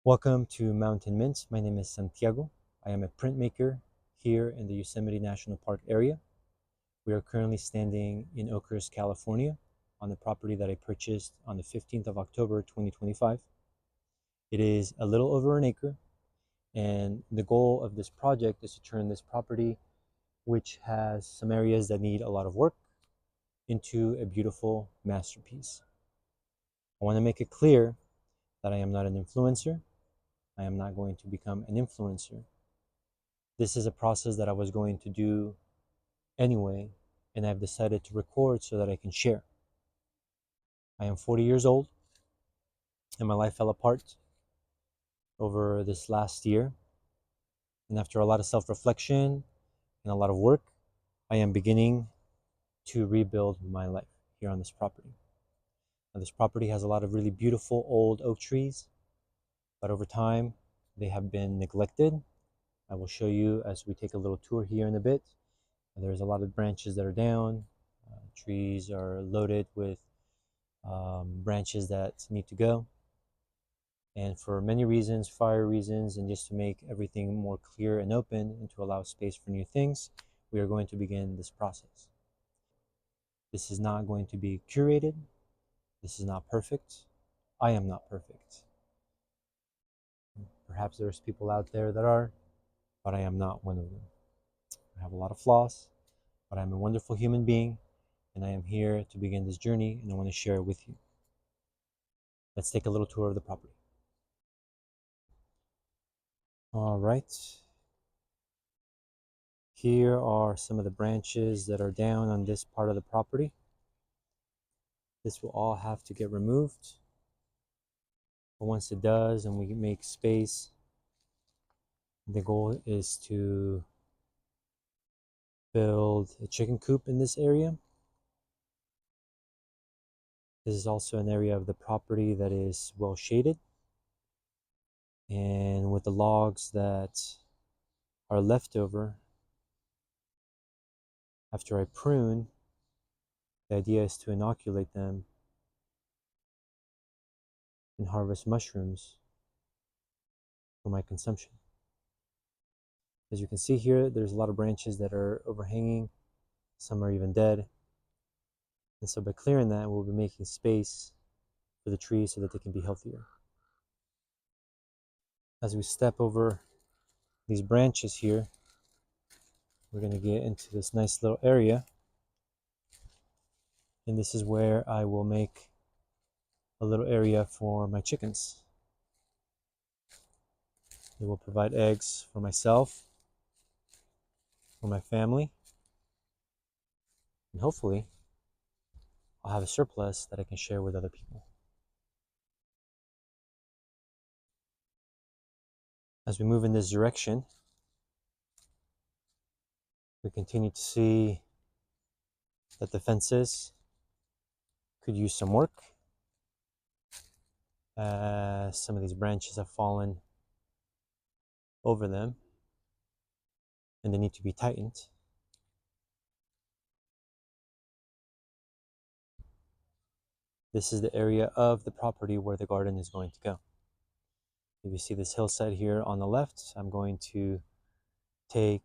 Welcome to Mountain Mint. My name is Santiago. I am a printmaker here in the Yosemite National Park area. We are currently standing in Oakhurst, California, on the property that I purchased on the 15th of October 2025. It is a little over an acre, and the goal of this project is to turn this property, which has some areas that need a lot of work, into a beautiful masterpiece. I want to make it clear that I am not an influencer. I am not going to become an influencer. This is a process that I was going to do anyway, and I've decided to record so that I can share. I am 40 years old, and my life fell apart over this last year. And after a lot of self-reflection and a lot of work, I am beginning to rebuild my life here on this property. Now, this property has a lot of really beautiful old oak trees, but over time, they have been neglected. I will show you as we take a little tour here in a bit. There's a lot of branches that are down. Trees are loaded with branches that need to go. And for many reasons, fire reasons, and just to make everything more clear and open and to allow space for new things, we are going to begin this process. This is not going to be curated. This is not perfect. I am not perfect. Perhaps there's people out there that are, but I am not one of them. I have a lot of flaws, but I'm a wonderful human being, and I am here to begin this journey, and I want to share it with you. Let's take a little tour of the property. All right. Here are some of the branches that are down on this part of the property. This will all have to get removed. But once it does and we make space, the goal is to build a chicken coop in this area. This is also an area of the property that is well shaded. And with the logs that are left over, after I prune, the idea is to inoculate them and harvest mushrooms for my consumption. As you can see here, there's a lot of branches that are overhanging. Some are even dead. And so by clearing that, we'll be making space for the trees so that they can be healthier. As we step over these branches here, we're going to get into this nice little area. And this is where I will make a little area for my chickens. They will provide eggs for myself, for my family, and hopefully I'll have a surplus that I can share with other people. As we move in this direction, we continue to see that the fences could use some work. Some of these branches have fallen over them and they need to be tightened. This is the area of the property where the garden is going to go. If you see this hillside here on the left, I'm going to take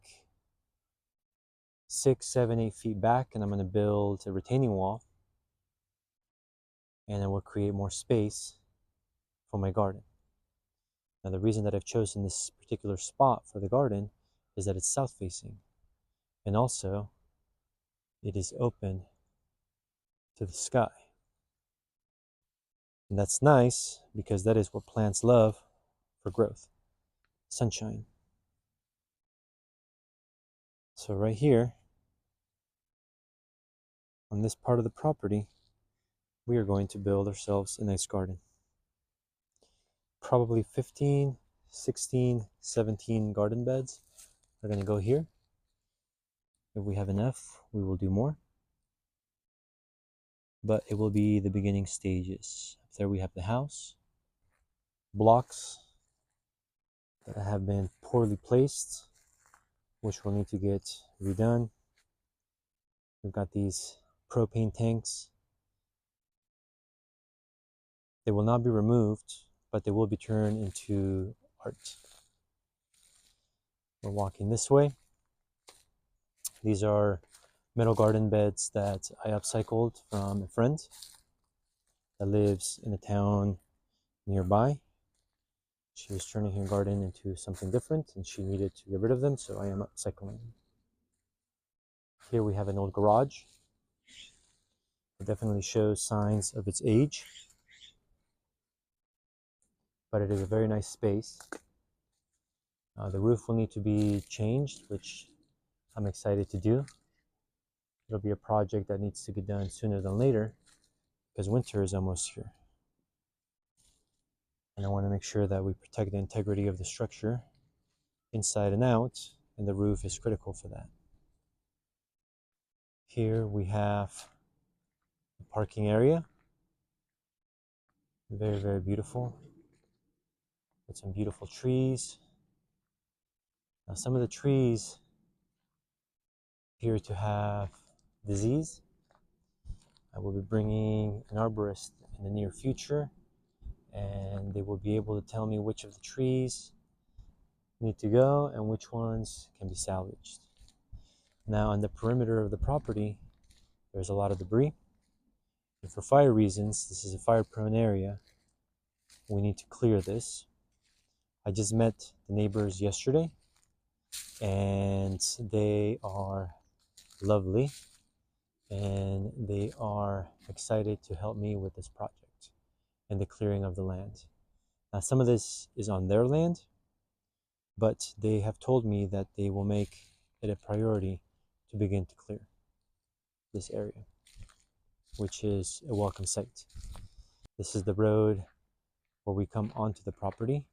6, 7, 8 feet back and I'm going to build a retaining wall, and I will create more space for my garden. Now, the reason that I've chosen this particular spot for the garden is that it's south facing, and also it is open to the sky. And that's nice because that is what plants love for growth: sunshine. So right here on this part of the property, we are going to build ourselves a nice garden. Probably 15, 16, 17 garden beds are going to go here. If we have enough, we will do more. But it will be the beginning stages. Up there we have the house, blocks that have been poorly placed, which will need to get redone. We've got these propane tanks. They will not be removed but they will be turned into art. We're walking this way. These are metal garden beds that I upcycled from a friend that lives in a town nearby. She was turning her garden into something different and she needed to get rid of them, so I am upcycling them. Here we have an old garage. It definitely shows signs of its age, but it is a very nice space. The roof will need to be changed, which I'm excited to do. It'll be a project that needs to get done sooner than later because winter is almost here. And I want to make sure that we protect the integrity of the structure inside and out, and the roof is critical for that. Here we have the parking area. Very, very beautiful. With some beautiful trees. Now, some of the trees appear to have disease. I will be bringing an arborist in the near future, and they will be able to tell me which of the trees need to go and which ones can be salvaged. Now, on the perimeter of the property, there's a lot of debris. And for fire reasons, this is a fire-prone area. We need to clear this. I just met the neighbors yesterday, and they are lovely, and they are excited to help me with this project and the clearing of the land. Now, some of this is on their land, but they have told me that they will make it a priority to begin to clear this area, which is a welcome sight. This is the road where we come onto the property,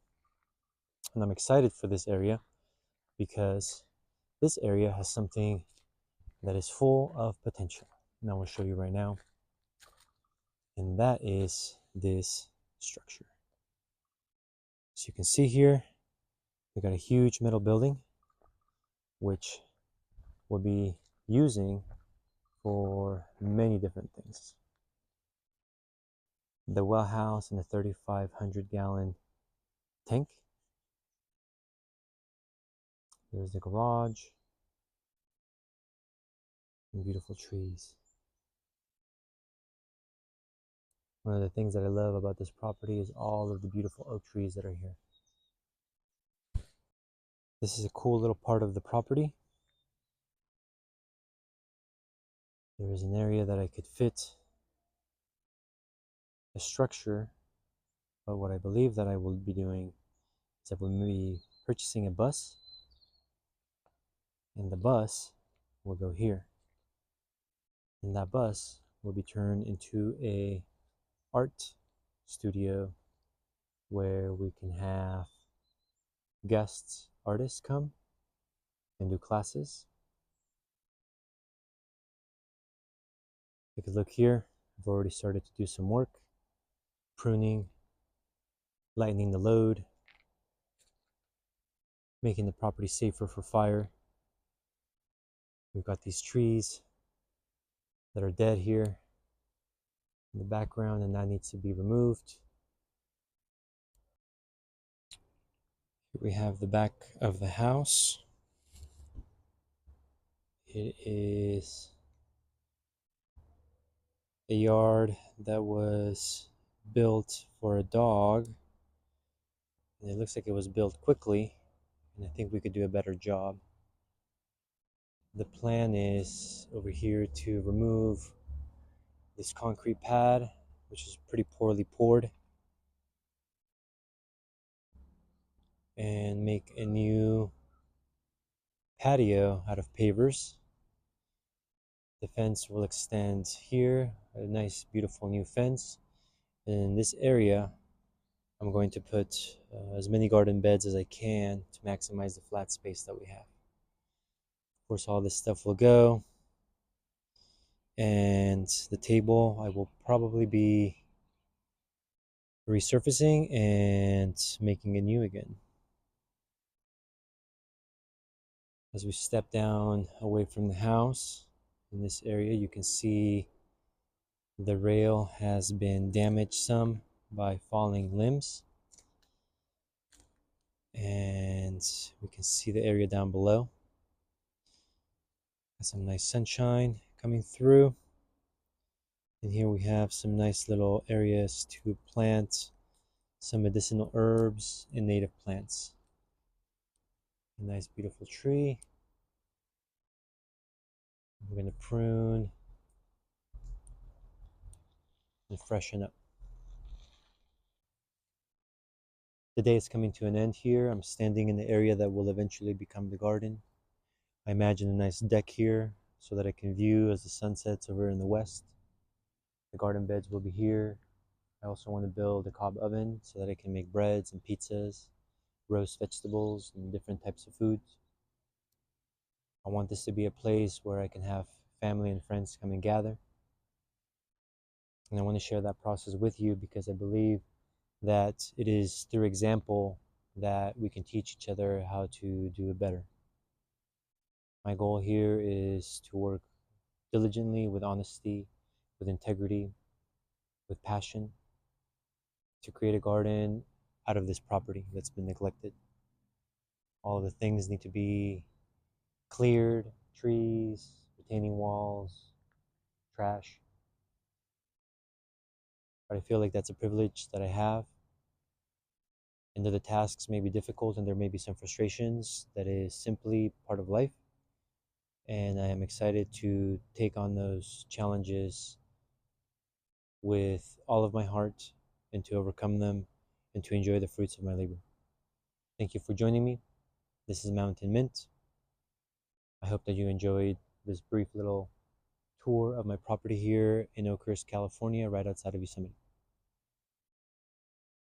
and I'm excited for this area because this area has something that is full of potential. And I will show you right now, and that is this structure. So you can see here, we got a huge metal building, which we'll be using for many different things. The well house and the 3,500 gallon tank. There's the garage and beautiful trees. One of the things that I love about this property is all of the beautiful oak trees that are here. This is a cool little part of the property. There is an area that I could fit a structure, but what I believe that I will be doing is I will be purchasing a bus, and the bus will go here. And that bus will be turned into a art studio where we can have guests, artists come and do classes. You could look here. I've already started to do some work, pruning, lightening the load, making the property safer for fire. We've got these trees that are dead here in the background, and that needs to be removed. Here we have the back of the house. It is a yard that was built for a dog, and it looks like it was built quickly, and I think we could do a better job. The plan is over here to remove this concrete pad, which is pretty poorly poured, and make a new patio out of pavers. The fence will extend here, a nice beautiful new fence. And in this area, I'm going to put as many garden beds as I can to maximize the flat space that we have. Of course, all this stuff will go. And the table, I will probably be resurfacing and making it new again. As we step down away from the house, in this area, you can see the rail has been damaged some by falling limbs. And we can see the area down below. Got some nice sunshine coming through. And here we have some nice little areas to plant some medicinal herbs and native plants. A nice beautiful tree. We're going to prune and freshen up. The day is coming to an end here. I'm standing in the area that will eventually become the garden. I imagine a nice deck here so that I can view as the sun sets over in the west. The garden beds will be here. I also want to build a cob oven so that I can make breads and pizzas, roast vegetables, and different types of foods. I want this to be a place where I can have family and friends come and gather. And I want to share that process with you because I believe that it is through example that we can teach each other how to do it better. My goal here is to work diligently, with honesty, with integrity, with passion, to create a garden out of this property that's been neglected. All of the things need to be cleared: trees, retaining walls, trash. But I feel like that's a privilege that I have. And though the tasks may be difficult and there may be some frustrations, that is simply part of life. And I am excited to take on those challenges with all of my heart and to overcome them and to enjoy the fruits of my labor. Thank you for joining me. This is Mountain Mint. I hope that you enjoyed this brief little tour of my property here in Oakhurst, California, right outside of Yosemite.